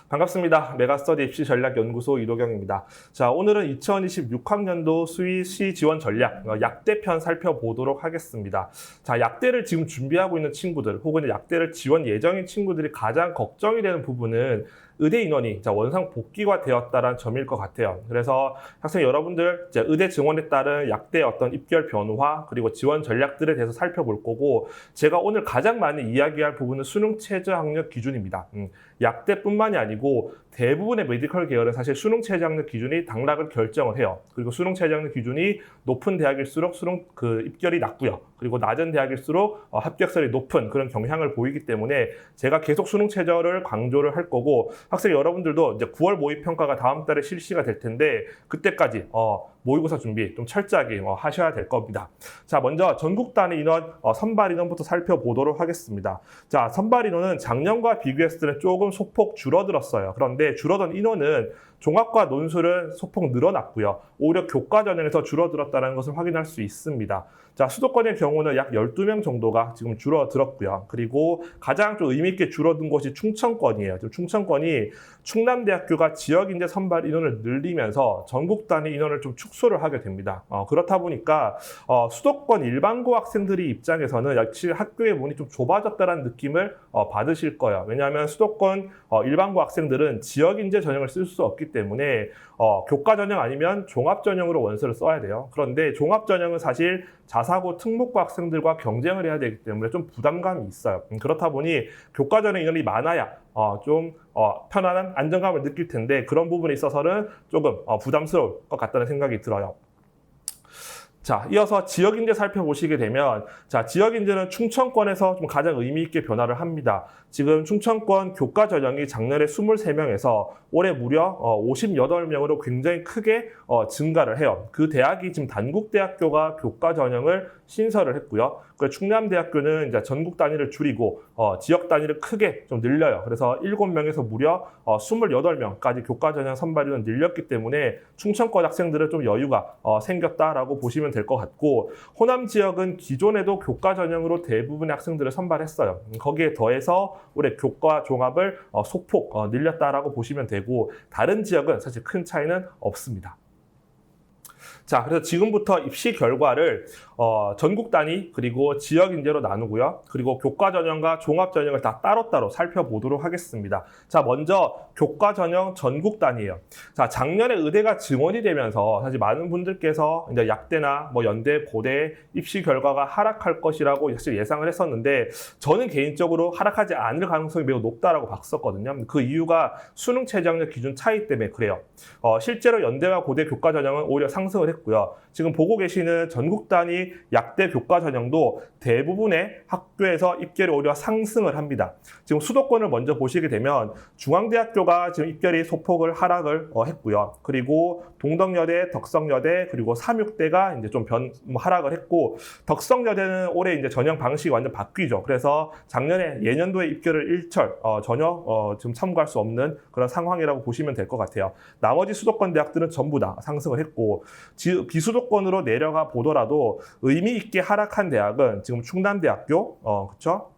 반갑습니다. 메가스터디 입시전략연구소 이도경입니다. 자, 오늘은 2026학년도 수시 지원 전략 약대편 살펴보도록 하겠습니다. 자, 약대를 지금 준비하고 있는 친구들 혹은 약대를 지원 예정인 친구들이 가장 걱정이 되는 부분은 의대 인원이 원상 복귀가 되었다는 점일 것 같아요. 그래서 학생 여러분들 의대 증원에 따른 약대 어떤 입결 변화 그리고 지원 전략들에 대해서 살펴볼 거고, 제가 오늘 가장 많이 이야기할 부분은 수능 최저 학력 기준입니다. 약대뿐만이 아니고 대부분의 메디컬 계열은 사실 수능 최저 학력 기준이 당락을 결정을 해요. 그리고 수능 최저 학력 기준이 높은 대학일수록 수능 입결이 낮고요. 그리고 낮은 대학일수록 합격설이 높은 그런 경향을 보이기 때문에 제가 계속 수능 최저를 강조를 할 거고, 학생 여러분들도 이제 9월 모의평가가 다음 달에 실시가 될 텐데 그때까지 모의고사 준비 좀 철저하게 하셔야 될 겁니다. 자, 먼저 전국 단위 인원 선발 인원부터 살펴보도록 하겠습니다. 자, 선발 인원은 작년과 비교했을 때는 조금 소폭 줄어들었어요. 그런데 줄어든 인원은 종합과 논술은 소폭 늘어났고요. 오히려 교과 전형에서 줄어들었다는 것을 확인할 수 있습니다. 자, 수도권의 경우는 약 12명 정도가 지금 줄어들었고요. 그리고 가장 좀 의미 있게 줄어든 곳이 충청권이에요. 지금 충청권이 충남대학교가 지역인재 선발 인원을 늘리면서 전국 단위 인원을 좀 축소를 하게 됩니다. 그렇다 보니까 수도권 일반고 학생들이 입장에서는 역시 학교의 문이 좀 좁아졌다는 느낌을 받으실 거예요. 왜냐하면 수도권 일반고 학생들은 지역인재 전형을 쓸 수 없기 때문에 교과 전형 아니면 종합 전형으로 원서를 써야 돼요. 그런데 종합 전형은 사실 자사고 특목고 학생들과 경쟁을 해야 되기 때문에 좀 부담감이 있어요. 그렇다 보니 교과 전형 인원이 많아야 좀 편안한 안정감을 느낄 텐데, 그런 부분에 있어서는 조금 부담스러울 것 같다는 생각이 들어요. 자, 이어서 지역인재 살펴보시게 되면, 자, 지역인재는 충청권에서 좀 가장 의미 있게 변화를 합니다. 지금 충청권 교과 전형이 작년에 23명에서 올해 무려 58명으로 굉장히 크게 증가를 해요. 그 대학이 지금 단국대학교가 교과 전형을 신설을 했고요. 그 충남대학교는 이제 전국 단위를 줄이고 지역 단위를 크게 좀 늘려요. 그래서 7명에서 무려 28명까지 교과 전형 선발인원 늘렸기 때문에 충청권 학생들은 좀 여유가 생겼다라고 보시면 될 것 같고, 호남 지역은 기존에도 교과 전형으로 대부분의 학생들을 선발했어요. 거기에 더해서 올해 교과 종합을 소폭 늘렸다라고 보시면 되고, 다른 지역은 사실 큰 차이는 없습니다. 자, 그래서 지금부터 입시 결과를 전국 단위 그리고 지역 인재로 나누고요. 그리고 교과 전형과 종합 전형을 다 따로따로 살펴보도록 하겠습니다. 자, 먼저 교과 전형 전국 단위예요. 자, 작년에 의대가 증원이 되면서 사실 많은 분들께서 이제 약대나 연대, 고대 입시 결과가 하락할 것이라고 사실 예상을 했었는데, 저는 개인적으로 하락하지 않을 가능성이 매우 높다라고 봤었거든요. 그 이유가 수능 최저 학력 기준 차이 때문에 그래요. 실제로 연대와 고대 교과 전형은 오히려 상승을 했고요. 지금 보고 계시는 전국 단위 약대 교과 전형도 대부분의 학교에서 입결이 오히려 상승을 합니다. 지금 수도권을 먼저 보시게 되면 중앙대학교가 지금 입결이 소폭을 하락을 했고요. 그리고 동덕여대, 덕성여대, 그리고 삼육대가 이제 좀 하락을 했고, 덕성여대는 올해 이제 전형 방식이 완전 바뀌죠. 그래서 작년에 예년도에 입결을 일철 전혀 지금 참고할 수 없는 그런 상황이라고 보시면 될 것 같아요. 나머지 수도권 대학들은 전부 다 상승을 했고, 비수도권으로 내려가 보더라도 의미 있게 하락한 대학은 지금 충남대학교, 그렇죠?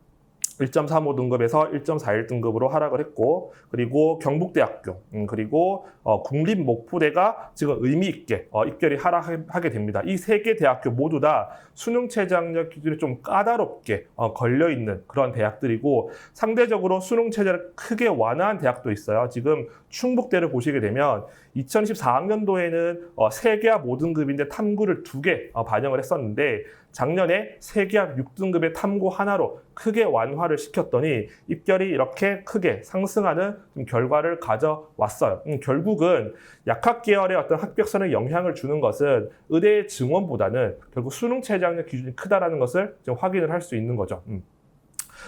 1.35 등급에서 1.41 등급으로 하락을 했고, 그리고 경북대학교, 그리고 국립목포대가 지금 의미 있게 입결이 하락하게 됩니다. 이 세 개 대학교 모두 다 수능 최저 학력 기준이 좀 까다롭게 걸려 있는 그런 대학들이고, 상대적으로 수능 최저를 크게 완화한 대학도 있어요. 지금 충북대를 보시게 되면 2014학년도에는 세계합 5등급인데 탐구를 2개 반영을 했었는데, 작년에 세계합 6등급의 탐구 하나로 크게 완화를 시켰더니 입결이 이렇게 크게 상승하는 결과를 가져왔어요. 결국은 약학 계열의 어떤 합격선에 영향을 주는 것은 의대의 증원보다는 결국 수능 최저 학력 기준이 크다라는 것을 지금 확인을 할 수 있는 거죠.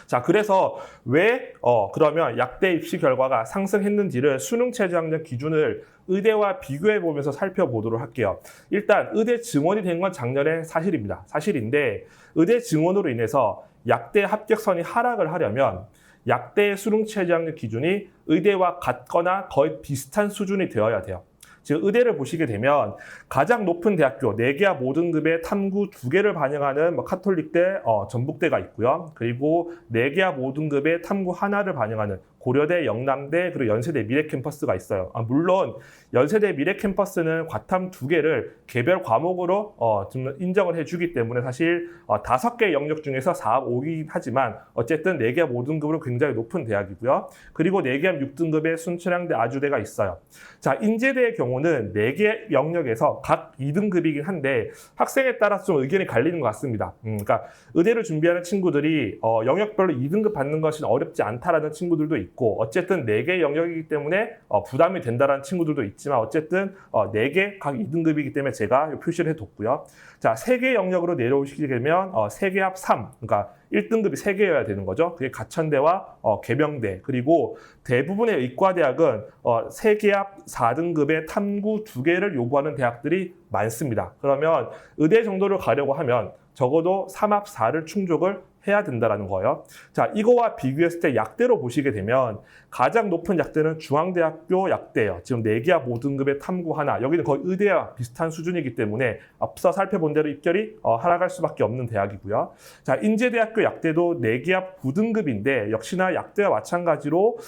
자, 그래서 왜 그러면 약대 입시 결과가 상승했는지를 수능 최저 학력 기준을 의대와 비교해 보면서 살펴보도록 할게요. 일단 의대 증원이 된 건 작년에 사실입니다. 사실인데, 의대 증원으로 인해서 약대 합격선이 하락을 하려면 약대의 수능 최저 학력 기준이 의대와 같거나 거의 비슷한 수준이 되어야 돼요. 지금 의대를 보시게 되면 가장 높은 대학교 4개와 모등급의 탐구 2개를 반영하는 카톨릭대, 전북대가 있고요. 그리고 4개와 모등급의 탐구 하나를 반영하는 고려대, 영남대, 그리고 연세대 미래캠퍼스가 있어요. 물론 연세대 미래캠퍼스는 과탐 2개를 개별 과목으로 좀 인정을 해주기 때문에 사실 5개 영역 중에서 4, 5이긴 하지만 어쨌든 4개 모등급으로 굉장히 높은 대학이고요. 그리고 4개 6등급의 순천향대, 아주대가 있어요. 자, 인제대의 경우는 4개 영역에서 각 2등급이긴 한데 학생에 따라서 좀 의견이 갈리는 것 같습니다. 그러니까 의대를 준비하는 친구들이 영역별로 2등급 받는 것은 어렵지 않다라는 친구들도 있고 어쨌든 4개 영역이기 때문에 부담이 된다라는 친구들도 있지만 어쨌든 4개 각 2등급이기 때문에 제가 표시를 해뒀고요. 자, 3개 영역으로 내려오시게 되면 3개 합 3, 그러니까 1등급이 3개여야 되는 거죠. 그게 가천대와 계명대, 그리고 대부분의 의과대학은 3개 합 4등급의 탐구 2개를 요구하는 대학들이 많습니다. 그러면 의대 정도를 가려고 하면 적어도 3합 4를 충족을 해야 된다는 거예요. 자, 이거와 비교했을 때 약대로 보시게 되면 가장 높은 약대는 중앙대학교 약대예요. 지금 4개와 모등급의 탐구 하나, 여기는 거의 의대와 비슷한 수준이기 때문에 앞서 살펴본 대로 입결이 하락할 수밖에 없는 대학이고요. 자, 인제대학교 약대도 4개와 9등급인데 역시나 약대와 마찬가지로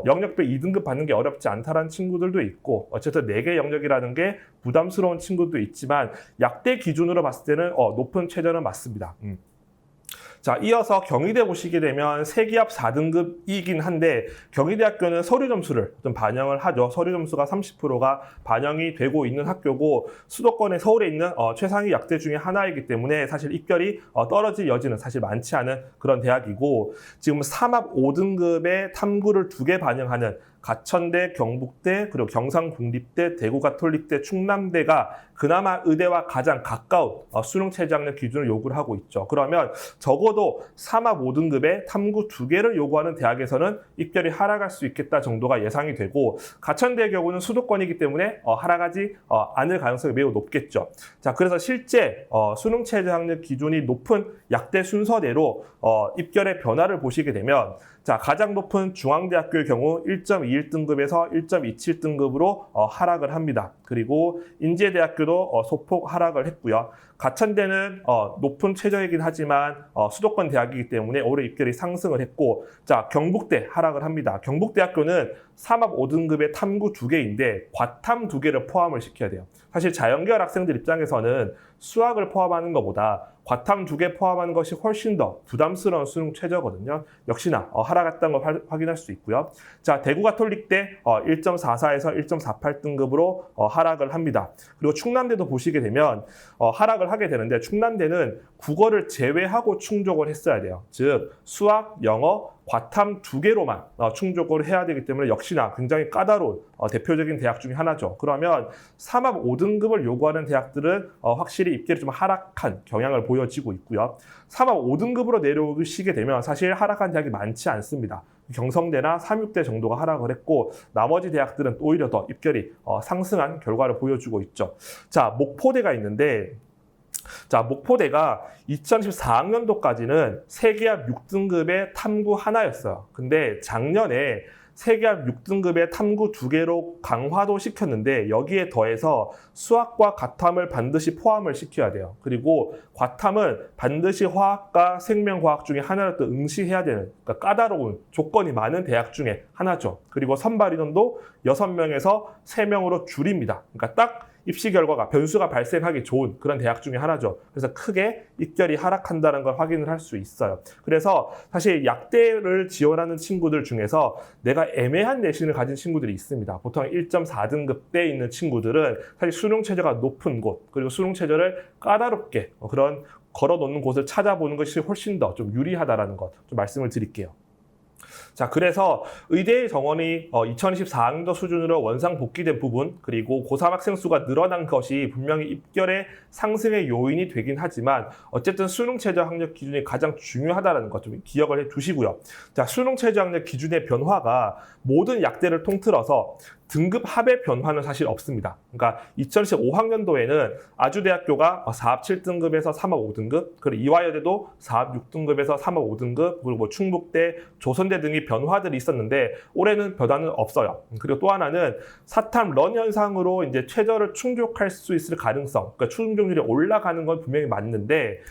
영역별 2등급 받는 게 어렵지 않다는 친구들도 있고 어쨌든 4개 영역이라는 게 부담스러운 친구도 있지만 약대 기준으로 봤을 때는 높은 최저는 맞습니다. 자, 이어서 경희대 보시게 되면 3개 합 4등급이긴 한데 경희대학교는 서류 점수를 좀 반영을 하죠. 서류 점수가 30%가 반영이 되고 있는 학교고 수도권의 서울에 있는 최상위 약대 중에 하나이기 때문에 사실 입결이 떨어질 여지는 사실 많지 않은 그런 대학이고 지금 3합 5등급의 탐구를 2개 반영하는 가천대, 경북대, 그리고 경상국립대, 대구가톨릭대, 충남대가 그나마 의대와 가장 가까운 수능 최저학력 기준을 요구를 하고 있죠. 그러면 적어도 3합 5등급의 탐구 2개를 요구하는 대학에서는 입결이 하락할 수 있겠다 정도가 예상이 되고 가천대의 경우는 수도권이기 때문에 하락하지 않을 가능성이 매우 높겠죠. 자, 그래서 실제 수능 최저학력 기준이 높은 약대 순서대로 입결의 변화를 보시게 되면 자, 가장 높은 중앙대학교의 경우 1.21등급에서 1.27등급으로 하락을 합니다. 그리고 인제대학교도 소폭 하락을 했고요. 가천대는 높은 최저이긴 하지만 수도권 대학이기 때문에 올해 입결이 상승을 했고 자, 경북대 하락을 합니다. 경북대학교는 3합 5등급의 탐구 2개인데 과탐 2개를 포함을 시켜야 돼요. 사실 자연계열 학생들 입장에서는 수학을 포함하는 것보다 과탐 2개 포함하는 것이 훨씬 더 부담스러운 수능 최저거든요. 역시나 하락했다는 걸 확인할 수 있고요. 자, 대구가톨릭대 1.44에서 1.48등급으로 하락을 합니다. 그리고 충남대도 보시게 되면 하락을 하게 되는데 충남대는 국어를 제외하고 충족을 했어야 돼요. 즉 수학, 영어, 과탐 2개로만 충족을 해야 되기 때문에 역시나 굉장히 까다로운 대표적인 대학 중에 하나죠. 그러면 3합 5등급을 요구하는 대학들은 확실히 입결이 좀 하락한 경향을 보여지고 있고요. 3합 5등급으로 내려오시게 되면 사실 하락한 대학이 많지 않습니다. 경성대나 삼육대 정도가 하락을 했고 나머지 대학들은 오히려 더 입결이 상승한 결과를 보여주고 있죠. 자, 목포대가 있는데 자, 목포대가 2014학년도까지는 3개 합 6등급의 탐구 하나였어요. 근데 작년에 3개 합 6등급의 탐구 2개로 강화도 시켰는데 여기에 더해서 수학과 과탐을 반드시 포함을 시켜야 돼요. 그리고 과탐은 반드시 화학과 생명과학 중에 하나를 또 응시해야 되는 그러니까 까다로운 조건이 많은 대학 중에 하나죠. 그리고 선발 인원도 6명에서 3명으로 줄입니다. 그러니까 딱 입시 결과가 변수가 발생하기 좋은 그런 대학 중에 하나죠. 그래서 크게 입결이 하락한다는 걸 확인을 할 수 있어요. 그래서 사실 약대를 지원하는 친구들 중에서 내가 애매한 내신을 가진 친구들이 있습니다. 보통 1.4등급대에 있는 친구들은 사실 수능 최저가 높은 곳 그리고 수능 최저를 까다롭게 그런 걸어놓는 곳을 찾아보는 것이 훨씬 더 좀 유리하다는 것 좀 말씀을 드릴게요. 자, 그래서 의대의 정원이 2024학년도 수준으로 원상 복귀된 부분 그리고 고3 학생 수가 늘어난 것이 분명히 입결의 상승의 요인이 되긴 하지만 어쨌든 수능 최저 학력 기준이 가장 중요하다는 것 좀 기억을 해 두시고요. 자, 수능 최저 학력 기준의 변화가 모든 약대를 통틀어서 등급 합의 변화는 사실 없습니다. 그러니까 2015학년도에는 아주대학교가 4합 7등급에서 3합 5등급, 그리고 이화여대도 4합 6등급에서 3합 5등급, 그리고 뭐 충북대, 조선대 등이 변화들이 있었는데 올해는 변화는 없어요. 그리고 또 하나는 사탐 런 현상으로 이제 최저를 충족할 수 있을 가능성, 그러니까 충족률이 올라가는 건 분명히 맞는데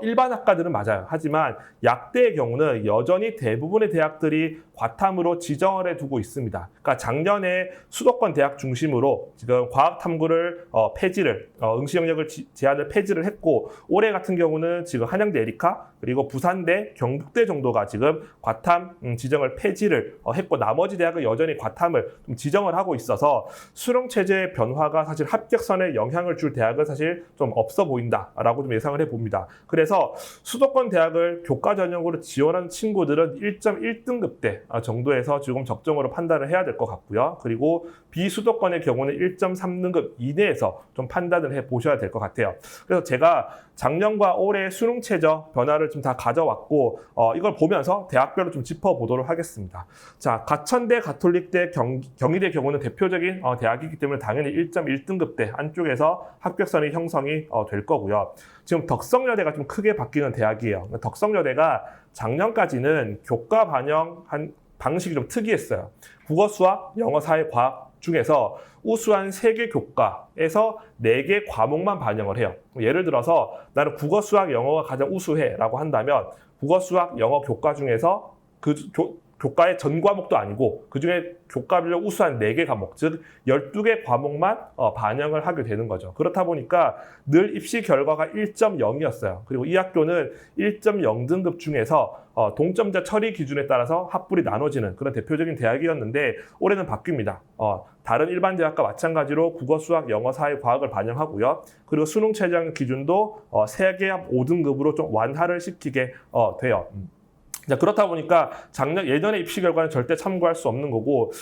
일반 학과들은 맞아요. 하지만 약대의 경우는 여전히 대부분의 대학들이 과탐으로 지정을 해두고 있습니다. 그러니까 작년에 수도권 대학 중심으로 지금 과학탐구를 폐지를 응시 영역을 제한을 폐지를 했고 올해 같은 경우는 지금 한양대 에리카 그리고 부산대, 경북대 정도가 지금 과탐 지정을 폐지를 했고 나머지 대학은 여전히 과탐을 좀 지정을 하고 있어서 수능 체제의 변화가 사실 합격선에 영향을 줄 대학은 사실 좀 없어 보인다라고 좀 예상을 해봅니다. 그래서 수도권 대학을 교과 전형으로 지원하는 친구들은 1.1등급대 정도에서 지금 적정으로 판단을 해야 될 것 같고요. 그리고 비수도권의 경우는 1.3등급 이내에서 좀 판단을 해보셔야 될 것 같아요. 그래서 제가 작년과 올해 수능 최저 변화를 좀 다 가져왔고 이걸 보면서 대학별로 좀 짚어보도록 하겠습니다. 자, 가천대, 가톨릭대, 경희대 경우는 대표적인 대학이기 때문에 당연히 1.1등급대 안쪽에서 합격선이 형성이 될 거고요. 지금 덕성여대가 좀 크게 바뀌는 대학이에요. 덕성여대가 작년까지는 교과 반영한 방식이 좀 특이했어요. 국어, 수학, 영어, 사회, 과학 중에서 우수한 3개 교과에서 4개 과목만 반영을 해요. 예를 들어서 나는 국어, 수학, 영어가 가장 우수해 라고 한다면 국어, 수학, 영어 교과 중에서 그 교과의 전 과목도 아니고 그중에 교과별로 우수한 4개 과목, 즉 12개 과목만 반영을 하게 되는 거죠. 그렇다 보니까 늘 입시 결과가 1.0이었어요. 그리고 이 학교는 1.0등급 중에서 동점자 처리 기준에 따라서 학불이 나눠지는 그런 대표적인 대학이었는데 올해는 바뀝니다. 다른 일반 대학과 마찬가지로 국어, 수학, 영어, 사회, 과학을 반영하고요. 그리고 수능 최저 기준도 3개 5등급으로 좀 완화를 시키게 돼요. 자, 그렇다 보니까 예전의 입시 결과는 절대 참고할 수 없는 거고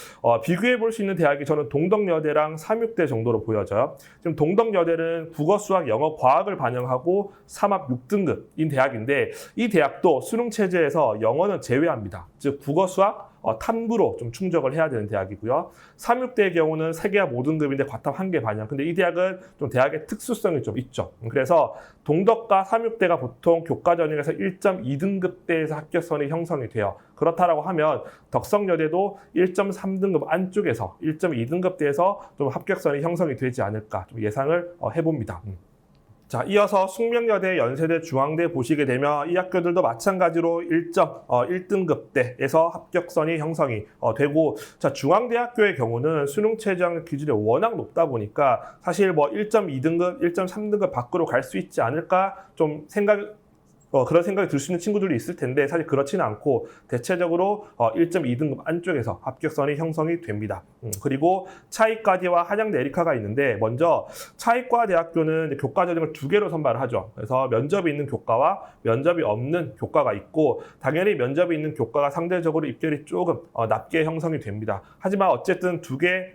비교해 볼 수 있는 대학이 저는 동덕여대랑 삼육대 정도로 보여져요. 지금 동덕여대는 국어, 수학, 영어, 과학을 반영하고 3합 6등급인 대학인데 이 대학도 수능 체제에서 영어는 제외합니다. 즉 국어, 수학, 탐구로 좀 충족을 해야 되는 대학이고요. 삼육대의 경우는 3개합 5등급인데 과탐 1개 반영. 근데 이 대학은 좀 대학의 특수성이 좀 있죠. 그래서 동덕과 삼육대가 보통 교과 전형에서 1.2등급대에서 합격선이 형성이 돼요. 그렇다라고 하면 덕성여대도 1.3등급 안쪽에서 1.2등급대에서 좀 합격선이 형성이 되지 않을까 좀 예상을 해봅니다. 자, 이어서 숙명여대, 연세대, 중앙대 보시게 되면 이 학교들도 마찬가지로 1.1등급대에서 합격선이 형성이 되고 자, 중앙대학교의 경우는 수능 최저 기준이 워낙 높다 보니까 사실 뭐 1.2등급, 1.3등급 밖으로 갈 수 있지 않을까 좀 그런 생각이 들 수 있는 친구들도 있을 텐데 사실 그렇지는 않고 대체적으로 1.2등급 안쪽에서 합격선이 형성이 됩니다. 그리고 차이과대와 한양대 에리카가 있는데 먼저 차이과 대학교는 교과 전형을 2개로 선발을 하죠. 그래서 면접이 있는 교과와 면접이 없는 교과가 있고 당연히 면접이 있는 교과가 상대적으로 입결이 조금 낮게 형성이 됩니다. 하지만 어쨌든 2개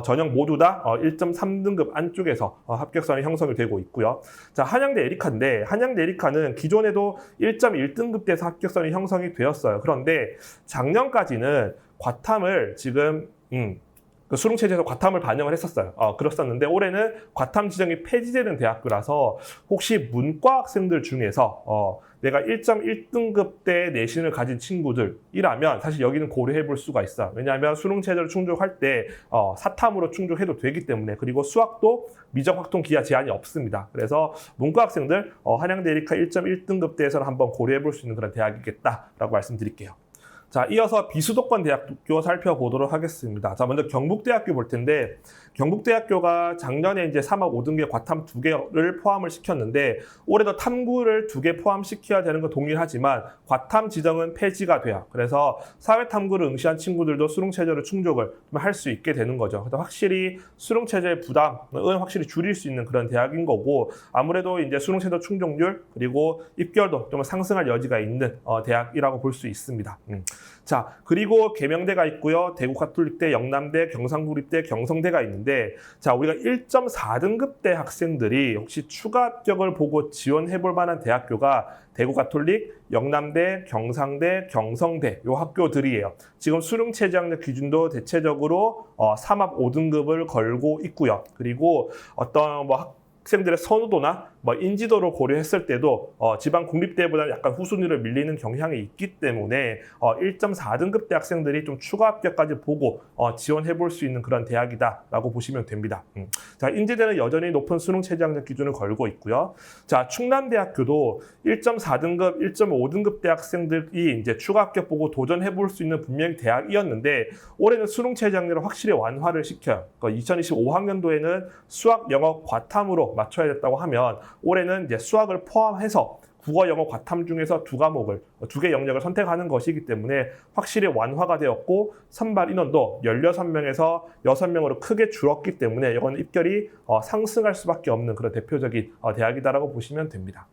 전형 모두 다 1.3등급 안쪽에서 합격선이 형성이 되고 있고요. 자, 한양대 에리카인데 한양대 에리카는 기존에도 1.1등급대에서 합격선이 형성이 되었어요. 그런데 작년까지는 과탐을 지금 수능 체제에서 과탐을 반영을 했었어요. 그랬었는데 올해는 과탐 지정이 폐지되는 대학교라서 혹시 문과 학생들 중에서 내가 1.1등급대 내신을 가진 친구들이라면 사실 여기는 고려해 볼 수가 있어요. 왜냐하면 수능 체제를 충족할 때 사탐으로 충족해도 되기 때문에 그리고 수학도 미적 확통 기하 제한이 없습니다. 그래서 문과 학생들 한양대 에리카 1.1등급대에서는 한번 고려해 볼 수 있는 그런 대학이겠다라고 말씀드릴게요. 자, 이어서 비수도권 대학교 살펴보도록 하겠습니다. 자, 먼저 경북대학교 볼 텐데 경북대학교가 작년에 이제 3합 5등급 과탐 2개를 포함을 시켰는데 올해도 탐구를 2개 포함시켜야 되는 건 동일하지만 과탐 지정은 폐지가 돼요. 그래서 사회탐구를 응시한 친구들도 수능 체제로 충족을 할 수 있게 되는 거죠. 그래서 확실히 수능 체제의 부담은 확실히 줄일 수 있는 그런 대학인 거고 아무래도 이제 수능 체제 충족률 그리고 입결도 좀 상승할 여지가 있는 대학이라고 볼 수 있습니다. 자, 그리고 계명대가 있고요. 대구가톨릭대, 영남대, 경상국립대, 경성대가 있는데 자, 우리가 1.4등급대 학생들이 혹시 추가 합격을 보고 지원해 볼 만한 대학교가 대구가톨릭, 영남대, 경상대, 경성대 요 학교들이에요. 지금 수능 최저학력 기준도 대체적으로 3합 5등급을 걸고 있고요. 그리고 어떤 학생들의 선호도나 인지도를 고려했을 때도 지방 국립대보다 약간 후순위로 밀리는 경향이 있기 때문에 1.4등급 대 학생들이 좀 추가 합격까지 보고 지원해 볼 수 있는 그런 대학이다라고 보시면 됩니다. 자, 인제대는 여전히 높은 수능 최저학력 기준을 걸고 있고요. 자, 충남대학교도 1.4등급, 1.5등급 대 학생들이 이제 추가 합격 보고 도전해 볼 수 있는 분명히 대학이었는데 올해는 수능 최저학력을 확실히 완화를 시켜요. 2025학년도에는 수학, 영어, 과탐으로 맞춰야 됐다고 하면 올해는 이제 수학을 포함해서 국어, 영어, 과탐 중에서 두 개 영역을 선택하는 것이기 때문에 확실히 완화가 되었고 선발 인원도 16명에서 6명으로 크게 줄었기 때문에 이건 입결이 상승할 수밖에 없는 그런 대표적인 대학이다라고 보시면 됩니다.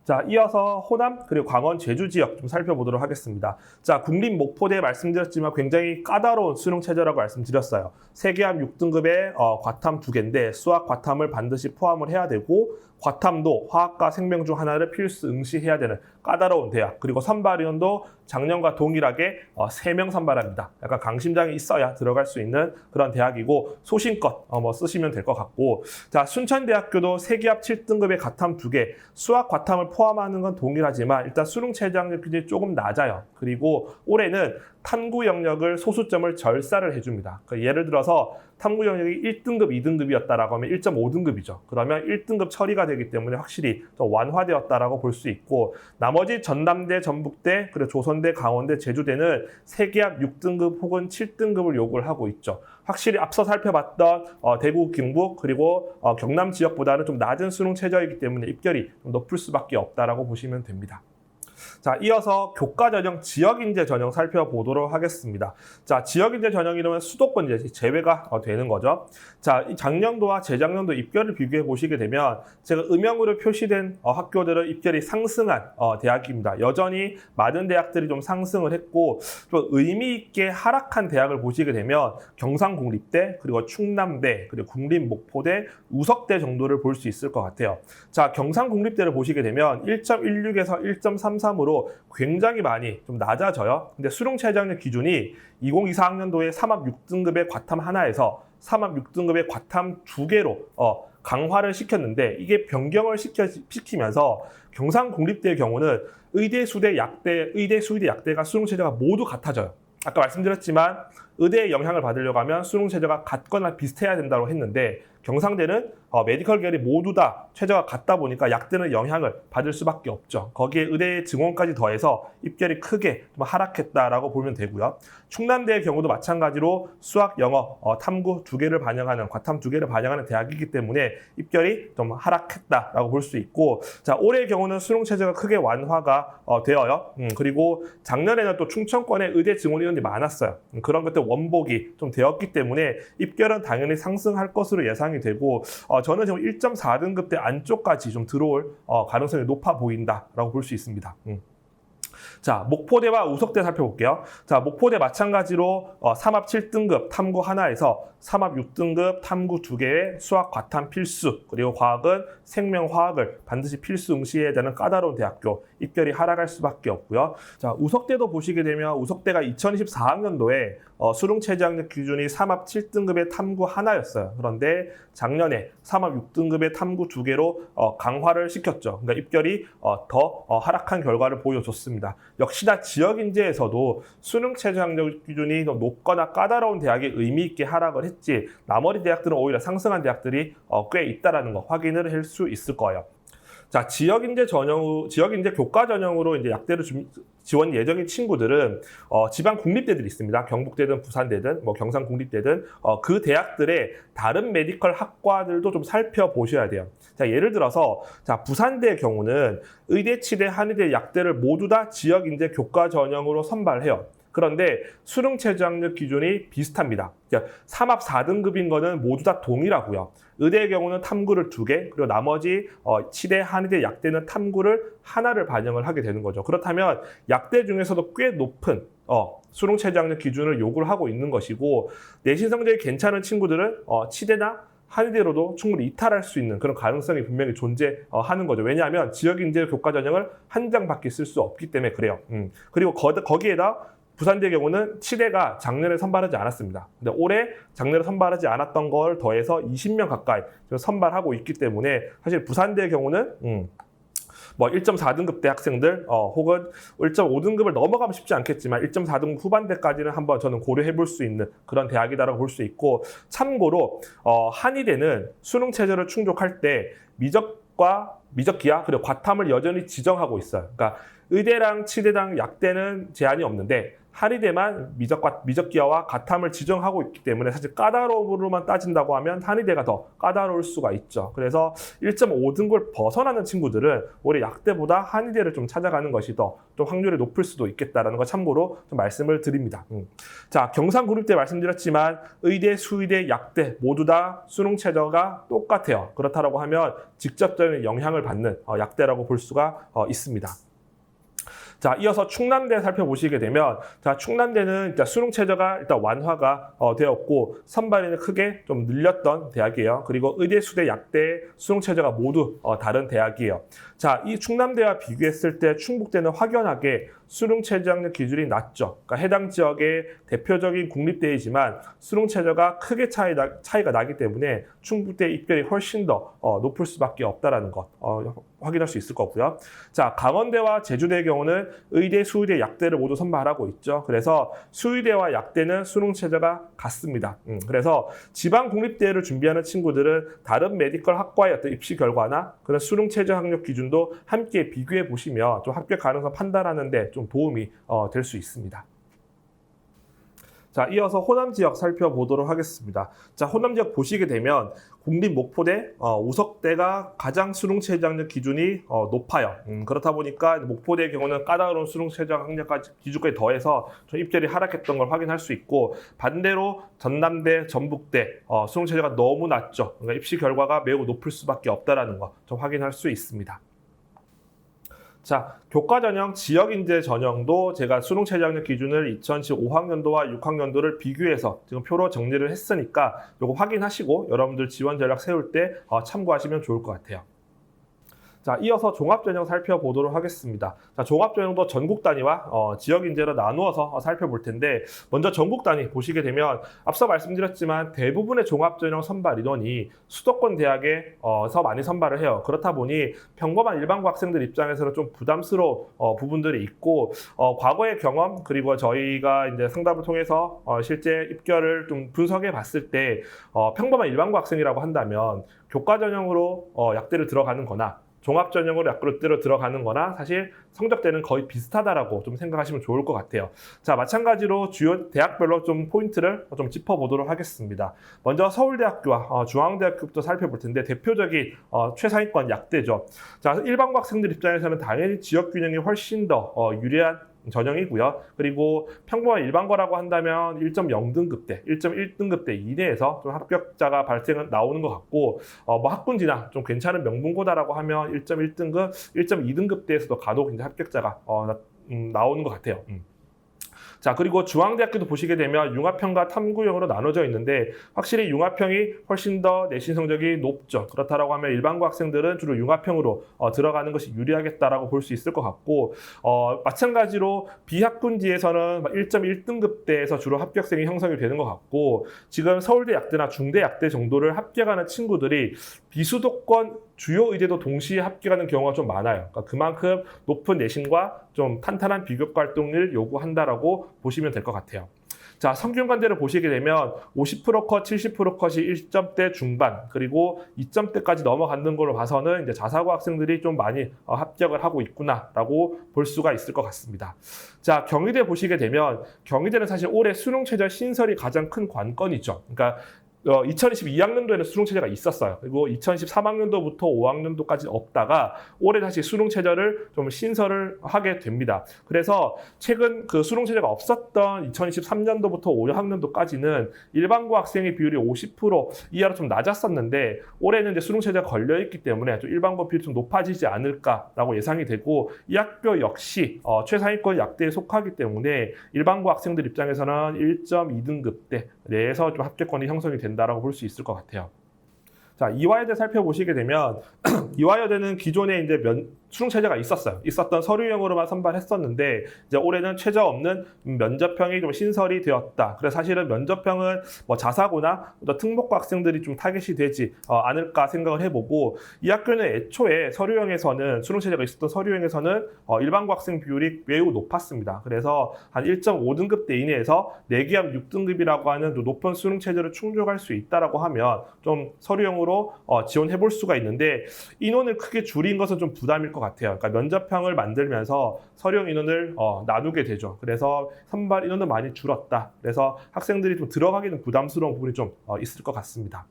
자, 이어서 호남 그리고 강원 제주 지역 좀 살펴보도록 하겠습니다. 자, 국립 목포대 말씀드렸지만 굉장히 까다로운 수능 체제라고 말씀드렸어요. 세계합 6등급의 과탐 2개인데 수학 과탐을 반드시 포함을 해야 되고 과탐도 화학과 생명 중 하나를 필수 응시해야 되는 까다로운 대학. 그리고 선발 인원도 작년과 동일하게 3명 선발합니다. 약간 강심장이 있어야 들어갈 수 있는 그런 대학이고 소신껏 쓰시면 될 것 같고 자, 순천대학교도 세계합 7등급의 과탐 2개 수학 과탐을 포함하는 건 동일하지만 일단 수능 최저학력 기준이 조금 낮아요. 그리고 올해는 탐구 영역을 소수점을 절사를 해줍니다. 그러니까 예를 들어서 탐구 영역이 1등급, 2등급이었다라고 하면 1.5등급이죠. 그러면 1등급 처리가 되기 때문에 확실히 좀 완화되었다라고 볼 수 있고 나머지 전남대, 전북대, 그리고 조선대, 강원대, 제주대는 세계합 6등급 혹은 7등급을 요구를 하고 있죠. 확실히 앞서 살펴봤던 대구, 경북 그리고 경남 지역보다는 좀 낮은 수능 최저이기 때문에 입결이 좀 높을 수밖에 없다라고 보시면 됩니다. 자, 이어서 교과전형, 지역인재 전형 살펴보도록 하겠습니다. 자, 지역인재 전형이라면 수도권 이제 제외가 되는 거죠. 자, 이 작년도와 재작년도 입결을 비교해 보시게 되면 제가 음영으로 표시된 학교들은 입결이 상승한 대학입니다. 여전히 많은 대학들이 좀 상승을 했고 좀 의미 있게 하락한 대학을 보시게 되면 경상국립대, 그리고 충남대, 그리고 국립목포대, 우석대 정도를 볼 수 있을 것 같아요. 자, 경상국립대를 보시게 되면 1.16에서 1.33으로 굉장히 많이 좀 낮아져요. 근데 수능 최저학력 기준이 2024학년도에 3합 6등급의 과탐 하나에서 3합 6등급의 과탐 2개로 강화를 시켰는데 이게 변경을 시키면서 경상국립대의 경우는 의대, 수대, 약대, 의대, 수의대, 약대가 수능 최저가 모두 같아져요. 아까 말씀드렸지만 의대의 영향을 받으려고 하면 수능 최저가 같거나 비슷해야 된다고 했는데 경상대는 메디컬 계열이 모두 다 최저가 같다 보니까 약대는 영향을 받을 수밖에 없죠. 거기에 의대의 증원까지 더해서 입결이 크게 좀 하락했다라고 보면 되고요. 충남대의 경우도 마찬가지로 수학, 영어, 탐구 2개를 반영하는 과탐 2개를 반영하는 대학이기 때문에 입결이 좀 하락했다라고 볼 수 있고 자, 올해의 경우는 수능 최저가 크게 완화가 되어요. 그리고 작년에는 또 충청권에 의대 증원 인원이 많았어요. 그런 것들 원복이 좀 되었기 때문에 입결은 당연히 상승할 것으로 예상이 되고 저는 지금 1.4등급대 안쪽까지 좀 들어올 가능성이 높아 보인다라고 볼 수 있습니다. 자, 목포대와 우석대 살펴볼게요. 자, 목포대 마찬가지로 3합 7등급 탐구 하나에서 3합 6등급 탐구 2개의 수학 과탐 필수, 그리고 과학은 생명화학을 반드시 필수 응시해야 되는 까다로운 대학교, 입결이 하락할 수밖에 없고요. 자, 우석대도 보시게 되면 우석대가 2024학년도에 수능 최저학력 기준이 3합 7등급의 탐구 하나였어요. 그런데 작년에 3합 6등급의 탐구 2개로 강화를 시켰죠. 그러니까 입결이 더 하락한 결과를 보여줬습니다. 역시나 지역인재에서도 수능 최저학력 기준이 높거나 까다로운 대학이 의미 있게 하락을 했지 나머지 대학들은 오히려 상승한 대학들이 꽤 있다라는 거 확인을 할 수 있을 거예요. 자, 지역인재 교과 전형으로 이제 약대를 지원 예정인 친구들은 지방 국립대들이 있습니다. 경북대든 부산대든 경상 국립대든 그 대학들의 다른 메디컬 학과들도 좀 살펴보셔야 돼요. 자, 예를 들어서 자, 부산대의 경우는 의대, 치대, 한의대, 약대를 모두 다 지역인재 교과 전형으로 선발해요. 그런데 수능 최저 학력 기준이 비슷합니다. 3합 4등급인 거는 모두 다 동일하고요. 의대의 경우는 탐구를 2개, 그리고 나머지 치대, 한의대, 약대는 탐구를 하나를 반영을 하게 되는 거죠. 그렇다면 약대 중에서도 꽤 높은 수능 최저 학력 기준을 요구를 하고 있는 것이고, 내신 성적이 괜찮은 친구들은 치대나 한의대로도 충분히 이탈할 수 있는 그런 가능성이 분명히 존재하는 거죠. 왜냐하면 지역인재 교과 전형을 한 장밖에 쓸 수 없기 때문에 그래요. 그리고 거기에다 부산대의 경우는 치대가 작년에 선발하지 않았습니다. 근데 올해 작년에 선발하지 않았던 걸 더해서 20명 가까이 선발하고 있기 때문에 사실 부산대의 경우는 1.4등급 대 학생들 혹은 1.5등급을 넘어가면 쉽지 않겠지만 1.4등급 후반대까지는 한번 저는 고려해 볼 수 있는 그런 대학이다라고 볼 수 있고, 참고로 한의대는 수능 최저를 충족할 때 미적기하 그리고 과탐을 여전히 지정하고 있어요. 그러니까 의대랑 치대랑 약대는 제한이 없는데 한의대만 미적기하와 과탐을 지정하고 있기 때문에 사실 까다로움으로만 따진다고 하면 한의대가 더 까다로울 수가 있죠. 그래서 1.5등급을 벗어나는 친구들은 올해 약대보다 한의대를 좀 찾아가는 것이 더 좀 확률이 높을 수도 있겠다라는 거 참고로 좀 말씀을 드립니다. 자, 경상국립대 말씀드렸지만 의대, 수의대, 약대 모두 다 수능 최저가 똑같아요. 그렇다고 하면 직접적인 영향을 받는 약대라고 볼 수가 있습니다. 자, 이어서 충남대 살펴보시게 되면, 자, 충남대는 일단 수능 최저가 일단 완화가 되었고, 선발인을 크게 좀 늘렸던 대학이에요. 그리고 의대, 수대, 약대 수능 최저가 모두 다른 대학이에요. 자, 이 충남대와 비교했을 때 충북대는 확연하게 수능 최저 학력 기준이 낮죠. 그러니까 해당 지역의 대표적인 국립대이지만 수능 최저가 크게 차이가 나기 때문에 충북대 입결이 훨씬 더 높을 수밖에 없다라는 것 확인할 수 있을 거고요. 자, 강원대와 제주대의 경우는 의대, 수의대, 약대를 모두 선발하고 있죠. 그래서 수의대와 약대는 수능 최저가 같습니다. 그래서 지방 국립대를 준비하는 친구들은 다른 메디컬 학과의 어떤 입시 결과나 그런 수능 최저 학력 기준도 함께 비교해 보시면 좀 합격 가능성 판단하는데 좀 도움이 될 수 있습니다. 자, 이어서 호남 지역 살펴보도록 하겠습니다. 자, 호남 지역 보시게 되면 국립 목포대, 우석대가 가장 수능 최저 학력 기준이 높아요. 그렇다 보니까 목포대의 경우는 까다로운 수능 최저 학력 기준까지 더해서 좀 입결이 하락했던 걸 확인할 수 있고, 반대로 전남대, 전북대 수능 최저가 너무 낮죠. 그러니까 입시 결과가 매우 높을 수밖에 없다라는 거 좀 확인할 수 있습니다. 자, 교과 전형, 지역 인재 전형도 제가 수능 최저 학력 기준을 2015학년도와 6학년도를 비교해서 지금 표로 정리를 했으니까 이거 확인하시고 여러분들 지원 전략 세울 때 참고하시면 좋을 것 같아요. 자, 이어서 종합전형 살펴보도록 하겠습니다. 자, 종합전형도 전국 단위와 지역 인재로 나누어서 살펴볼 텐데, 먼저 전국 단위 보시게 되면 앞서 말씀드렸지만 대부분의 종합전형 선발 인원이 수도권 대학에서 많이 선발을 해요. 그렇다 보니 평범한 일반고 학생들 입장에서는 좀 부담스러운 부분들이 있고, 과거의 경험 그리고 저희가 이제 상담을 통해서 실제 입결을 좀 분석해 봤을 때 평범한 일반고 학생이라고 한다면 교과 전형으로 약대를 들어가는 거나 종합 전형으로 약대로 들어가는 거나 사실 성적대는 거의 비슷하다라고 좀 생각하시면 좋을 것 같아요. 자, 마찬가지로 주요 대학별로 좀 포인트를 좀 짚어보도록 하겠습니다. 먼저 서울대학교와 중앙대학교부터 살펴볼 텐데, 대표적인 최상위권 약대죠. 자, 일반고 학생들 입장에서는 당연히 지역 균형이 훨씬 더 유리한 전형이고요. 그리고 평범한 일반고라고 한다면 1.0등급대, 1.1등급대 이내에서 좀 합격자가 나오는 것 같고, 학군지나 좀 괜찮은 명문고다라고 하면 1.1등급, 1.2등급대에서도 간혹 이제 합격자가 나오는 것 같아요. 자, 그리고 중앙대학교도 보시게 되면 융합형과 탐구형으로 나눠져 있는데, 확실히 융합형이 훨씬 더 내신 성적이 높죠. 그렇다고 하면 일반고 학생들은 주로 융합형으로 들어가는 것이 유리하겠다라고 볼 수 있을 것 같고, 마찬가지로 비학군지에서는 1.1등급대에서 주로 합격생이 형성이 되는 것 같고, 지금 서울대 약대나 중대 약대 정도를 합격하는 친구들이 비수도권 주요 의대도 동시에 합격하는 경우가 좀 많아요. 그러니까 그만큼 높은 내신과 좀 탄탄한 비교과 활동을 요구한다라고 보시면 될 것 같아요. 자, 성균관대를 보시게 되면 50% 컷, 70% 컷이 1점대 중반, 그리고 2점대까지 넘어가는 걸로 봐서는 이제 자사고 학생들이 좀 많이 합격을 하고 있구나라고 볼 수가 있을 것 같습니다. 자, 경희대 보시게 되면 경희대는 사실 올해 수능 최저 신설이 가장 큰 관건이죠. 그러니까 2022학년도에는 수능체제가 있었어요. 그리고 2023학년도부터 5학년도까지 없다가 올해 다시 수능체제를 좀 신설을 하게 됩니다. 그래서 최근 그 수능체제가 없었던 2023년도부터 5학년도까지는 일반고 학생의 비율이 50% 이하로 좀 낮았었는데 올해는 이제 수능체제가 걸려있기 때문에 좀 일반고 비율이 좀 높아지지 않을까라고 예상이 되고 이 학교 역시 최상위권 약대에 속하기 때문에 일반고 학생들 입장에서는 1.2등급대 내에서 좀 합격권이 형성이 된다라고 볼 수 있을 것 같아요. 자, 이화여대 살펴보시게 되면 이화여대는 기존에 이제 수능체제가 있었던 서류형으로만 선발했었는데 이제 올해는 최저 없는 면접형이 좀 신설이 되었다. 그래서 사실은 면접형은 뭐 자사고나 또 특목고 학생들이 좀 타겟이 되지 않을까 생각을 해보고 이 학교는 애초에 서류형에서는 수능체제가 있었던 서류형에서는 일반고 학생 비율이 매우 높았습니다. 그래서 한 1.5등급대 이내에서 내기함 6등급이라고 하는 높은 수능체제를 충족할 수 있다라고 하면 좀 서류형으로 지원해 볼 수가 있는데 인원을 크게 줄인 것은 좀 부담일 것 같아요. 그러니까 면접형을 만들면서 서류형 인원을 나누게 되죠. 그래서 선발 인원은 많이 줄었다. 그래서 학생들이 좀 들어가기는 부담스러운 부분이 좀 있을 것 같습니다.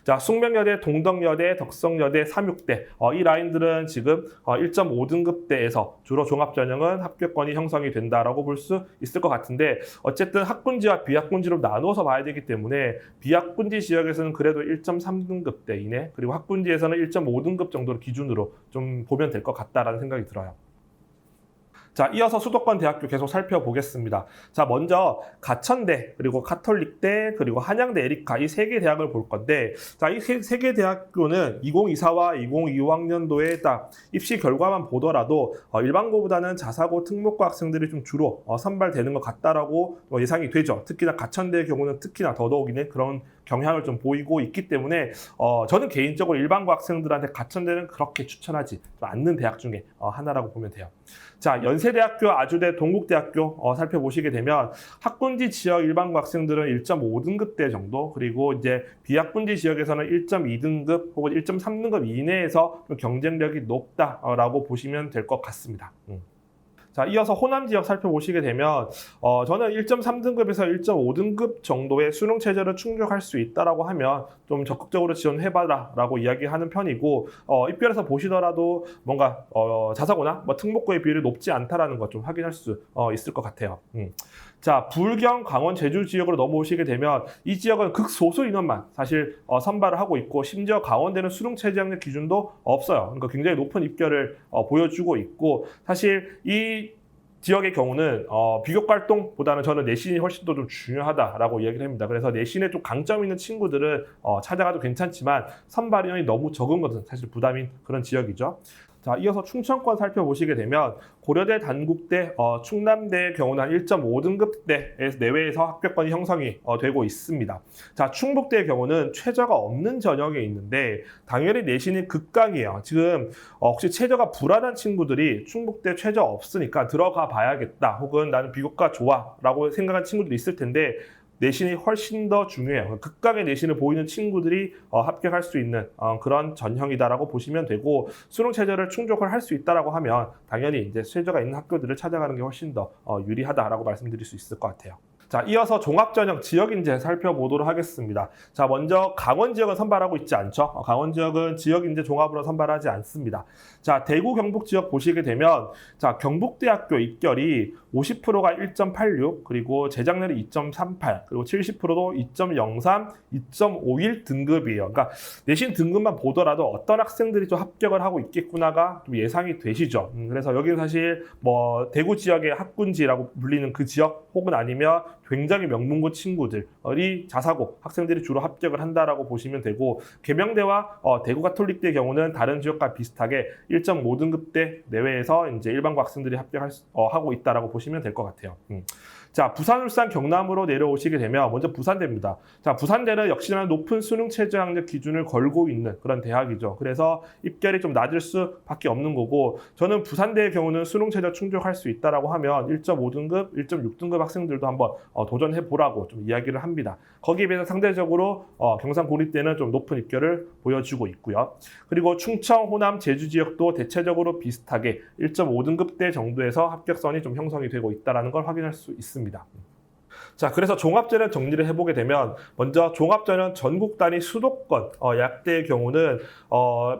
자, 숙명여대, 동덕여대, 덕성여대, 삼육대 이 라인들은 지금 1.5등급대에서 주로 종합전형은 합격권이 형성이 된다라고 볼 수 있을 것 같은데 어쨌든 학군지와 비학군지로 나누어서 봐야 되기 때문에 비학군지 지역에서는 그래도 1.3등급대 이내 그리고 학군지에서는 1.5등급 정도를 기준으로 좀 보면 될 것 같다라는 생각이 들어요. 자, 이어서 수도권 대학교 계속 살펴보겠습니다. 자, 먼저 가천대, 그리고 카톨릭대, 그리고 한양대 에리카 이 세 개 대학을 볼 건데 자, 이 세 개 대학교는 2024와 2025학년도에 딱 입시 결과만 보더라도 일반고보다는 자사고, 특목고 학생들이 좀 주로 선발되는 것 같다라고 예상이 되죠. 특히나 가천대의 경우는 특히나 더더욱이는 그런 경향을 좀 보이고 있기 때문에 저는 개인적으로 일반고 학생들한테 가천대는 그렇게 추천하지 않는 대학 중에 하나라고 보면 돼요. 자, 연세대학교, 아주대, 동국대학교 살펴보시게 되면 학군지 지역 일반고 학생들은 1.5등급대 정도 그리고 이제 비학군지 지역에서는 1.2등급 혹은 1.3등급 이내에서 경쟁력이 높다라고 보시면 될 것 같습니다. 자, 이어서 호남 지역 살펴보시게 되면 저는 1.3등급에서 1.5등급 정도의 수능 체제를 충족할 수 있다라고 하면 좀 적극적으로 지원해봐라라고 이야기하는 편이고 입결에서 보시더라도 뭔가 자사고나 뭐 특목고의 비율이 높지 않다라는 것 좀 확인할 수 있을 것 같아요. 자, 불경, 강원, 제주 지역으로 넘어오시게 되면 이 지역은 극소수 인원만 사실 선발을 하고 있고 심지어 강원대는 수능 체제 학력 기준도 없어요. 그러니까 굉장히 높은 입결을 보여주고 있고 사실 이 지역의 경우는 비교과 활동보다는 저는 내신이 훨씬 더 좀 중요하다라고 이야기를 합니다. 그래서 내신에 좀 강점 있는 친구들은 찾아가도 괜찮지만 선발 인원이 너무 적은 것은 사실 부담인 그런 지역이죠. 자, 이어서 충청권 살펴보시게 되면 고려대, 단국대, 충남대의 경우는 한 1.5등급대 내외에서 합격권이 형성이 되고 있습니다. 자, 충북대의 경우는 최저가 없는 전형에 있는데 당연히 내신이 극강이에요. 지금 혹시 최저가 불안한 친구들이 충북대 최저 없으니까 들어가 봐야겠다 혹은 나는 비교과 좋아 라고 생각한 친구들이 있을 텐데 내신이 훨씬 더 중요해요. 극강의 내신을 보이는 친구들이 합격할 수 있는 그런 전형이다라고 보시면 되고 수능 체제를 충족을 할 수 있다라고 하면 당연히 이제 최저가 있는 학교들을 찾아가는 게 훨씬 더 유리하다라고 말씀드릴 수 있을 것 같아요. 자, 이어서 종합전형 지역인재 살펴보도록 하겠습니다. 자, 먼저 강원 지역은 선발하고 있지 않죠. 강원 지역은 지역인재 종합으로 선발하지 않습니다. 자, 대구 경북 지역 보시게 되면 자, 경북대학교 입결이 50%가 1.86 그리고 재작년에 2.38 그리고 70%도 2.03, 2.51 등급이에요. 그러니까 내신 등급만 보더라도 어떤 학생들이 좀 합격을 하고 있겠구나가 좀 예상이 되시죠. 그래서 여기는 사실 뭐 대구 지역의 학군지라고 불리는 그 지역 혹은 아니면 굉장히 명문고 친구들이 자사고 학생들이 주로 합격을 한다라고 보시면 되고 계명대와 대구 가톨릭대의 경우는 다른 지역과 비슷하게 1.5등급대 내외에서 이제 일반고 학생들이 합격하고 있다라고 보시면 될 것 같아요. 자, 부산, 울산, 경남으로 내려오시게 되면 먼저 부산대입니다. 자, 부산대는 역시나 높은 수능 최저 학력 기준을 걸고 있는 그런 대학이죠. 그래서 입결이 좀 낮을 수밖에 없는 거고 저는 부산대의 경우는 수능 최저 충족할 수 있다라고 하면 1.5등급, 1.6등급 학생들도 한번 도전해 보라고 좀 이야기를 합니다. 거기에 비해서 상대적으로 경상고립대는 좀 높은 입결을 보여주고 있고요. 그리고 충청, 호남, 제주 지역도 대체적으로 비슷하게 1.5등급대 정도에서 합격선이 좀 형성이 되고 있다는 걸 확인할 수 있습니다. 자, 그래서 종합전형 정리를 해보게 되면 먼저 종합전형 전국 단위 수도권 약대의 경우는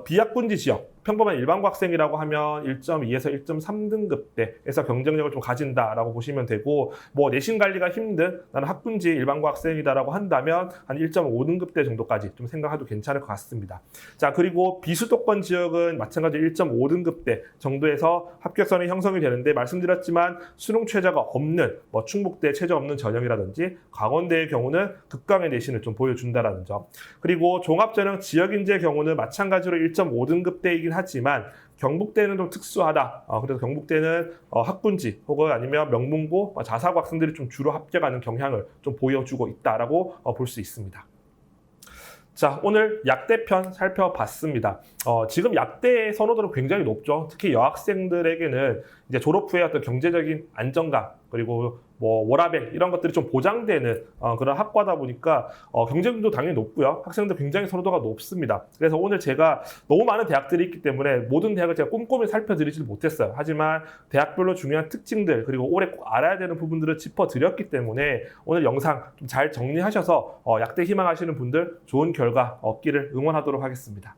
비약군지 지역 평범한 일반고 학생이라고 하면 1.2에서 1.3등급대에서 경쟁력을 좀 가진다라고 보시면 되고 뭐 내신 관리가 힘든 나는 학군지 일반고 학생이다라고 한다면 한 1.5등급대 정도까지 좀 생각해도 괜찮을 것 같습니다. 자, 그리고 비수도권 지역은 마찬가지로 1.5등급대 정도에서 합격선이 형성이 되는데 말씀드렸지만 수능 최저가 없는 뭐 충북대 최저 없는 전형이라든지 강원대의 경우는 극강의 내신을 좀 보여준다라는 점. 그리고 종합전형 지역인재의 경우는 마찬가지로 1.5등급대이긴 하지만 경북대는 좀 특수하다. 그래서 경북대는 학군지 혹은 아니면 명문고, 자사고 학생들이 좀 주로 합격하는 경향을 좀 보여주고 있다라고 볼 수 있습니다. 자, 오늘 약대편 살펴봤습니다. 지금 약대의 선호도는 굉장히 높죠. 특히 여학생들에게는 이제 졸업 후에 어떤 경제적인 안정감 그리고 뭐 워라밸 이런 것들이 좀 보장되는 그런 학과다 보니까 경쟁률도 당연히 높고요. 학생들 굉장히 선호도가 높습니다. 그래서 오늘 제가 너무 많은 대학들이 있기 때문에 모든 대학을 제가 꼼꼼히 살펴드리지 못했어요. 하지만 대학별로 중요한 특징들 그리고 올해 꼭 알아야 되는 부분들을 짚어드렸기 때문에 오늘 영상 좀 잘 정리하셔서 약대 희망하시는 분들 좋은 결과 얻기를 응원하도록 하겠습니다.